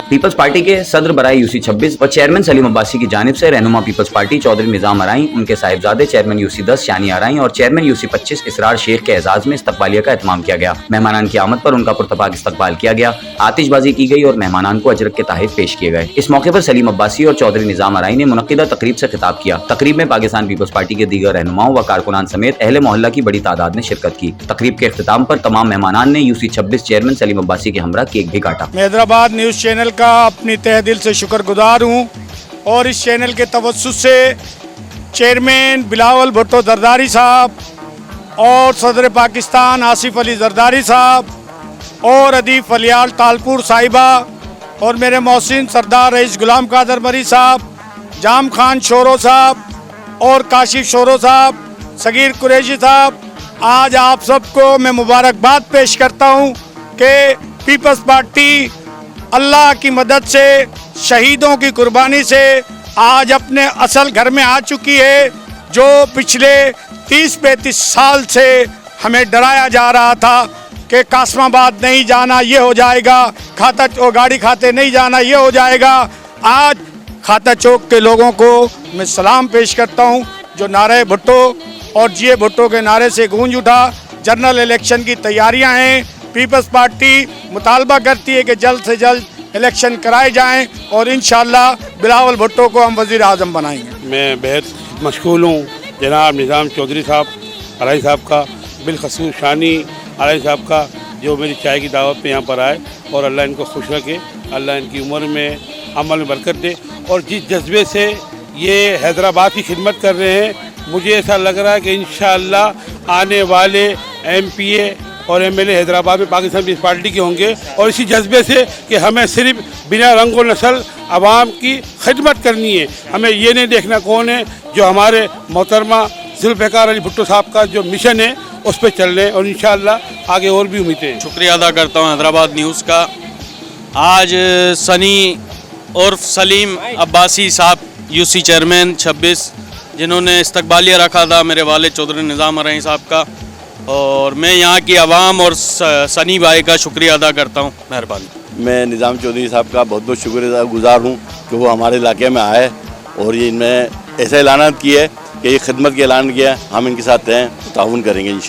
Peoples party के सदर बराए यूसी 26 और चेयरमैन सलीम अब्बासी की जानिब से रहनुमा पीपल्स पार्टी चौधरी निजाम अराई, उनके साहिबजादे चेयरमैन यूसी 10 शानी अराई और चेयरमैन यूसी 25 इसरार शेख के एजाज में इस्तकबालिया का एहतमाम किया गया। मेहमानान की आमद पर उनका पुरतपाक इस्तकबाल किया गया, आतिशबाजी की गई और मेहमानान को अजरक के तहफ़ पेश किए गए। इस मौके पर सलीम अब्बासी और चौधरी निजाम अराई ने मुनक्किदा तकरीब से खिताब किया। तकरीब में पाकिस्तान पीपल्स पार्टी के दीगर रहनुमाओं व कारकुनान समेत अहले मोहल्ला की बड़ी तादाद ने शिरकत की। तकरीब के इख्तिताम पर तमाम मेहमानान ने यूसी 26 चेयरमैन सलीम अब्बासी के हमरा केक भी काटा। मैं हैदराबाद न्यूज़ चैनल का अपनी तहे दिल से शुक्रगुजार हूँ और इस चैनल के तवज्जुह से चेयरमैन बिलावल भुट्टो जरदारी साहब और सदर पाकिस्तान आसिफ अली जरदारी साहब और अदीब फलियाल तालपुर साहिबा और मेरे मोहसिन सरदार रईस गुलाम कादर मरी साहब, जाम खान शोरो साहब और काशिफ शोरो साहब, सगीर कुरैशी साहब, आज आप सबको मैं मुबारकबाद पेश करता हूँ कि पीपल्स पार्टी अल्लाह की मदद से, शहीदों की कुर्बानी से आज अपने असल घर में आ चुकी है। जो पिछले 30-35 साल से हमें डराया जा रहा था कि कासमाबाद नहीं जाना ये हो जाएगा, खाता चौक गाड़ी खाते नहीं जाना ये हो जाएगा। आज खाता चौक के लोगों को मैं सलाम पेश करता हूँ जो नारे भुट्टो और जीए भुट्टो के नारे से गूंज उठा। जनरल इलेक्शन की तैयारियां हैं, पीपल्स पार्टी मुतालबा करती है कि जल्द से जल्द इलेक्शन कराए जाएं और इंशाअल्लाह बिलावल भुट्टो को हम वज़ीर आज़म बनाएंगे। मैं बेहद मशगूल हूँ जनाब निज़ाम चौधरी साहब अराई साहब का, बिलखसूस शानी अराई साहब का, जो मेरी चाय की दावत पे यहाँ पर आए और अल्लाह इनको खुश रखे, अल्लाह इनकी उम्र में अमल में बरकत दे। और जिस जज्बे से ये हैदराबाद की खिदमत कर रहे हैं, मुझे ऐसा लग रहा है कि इंशाअल्लाह आने वाले MPA और MLA हैदराबाद में पाकिस्तान पीपल्स पार्टी के होंगे। और इसी जज्बे से कि हमें सिर्फ बिना रंग व नस्ल आवाम की खिदमत करनी है, हमें ये नहीं देखना कौन है, जो हमारे मोहतरमा जुल्फ़िकार अली भुट्टो साहब का जो मिशन है उस पर चल रहे हैं और इंशाअल्लाह आगे और भी उम्मीदें हैं। शुक्रिया अदा करता हूँ हैदराबाद न्यूज़ का। आज सनी और सलीम अब्बासी साहब यूसी चेयरमैन 26 जिन्होंने इस्तकबालिया रखा था मेरे वाले चौधरी निज़ाम अराई साहब का, और मैं यहाँ की आवाम और सनी भाई का शुक्रिया अदा करता हूँ। मेहरबानी। मैं निज़ाम चौधरी साहब का बहुत बहुत शुक्रगुजार हूँ कि वो हमारे इलाके में आए और ये इनमें ऐसा ऐलान किया है कि ये खिदमत का ऐलान किया है, हम इनके साथ हैं, ताउन करेंगे इंशाअल्लाह।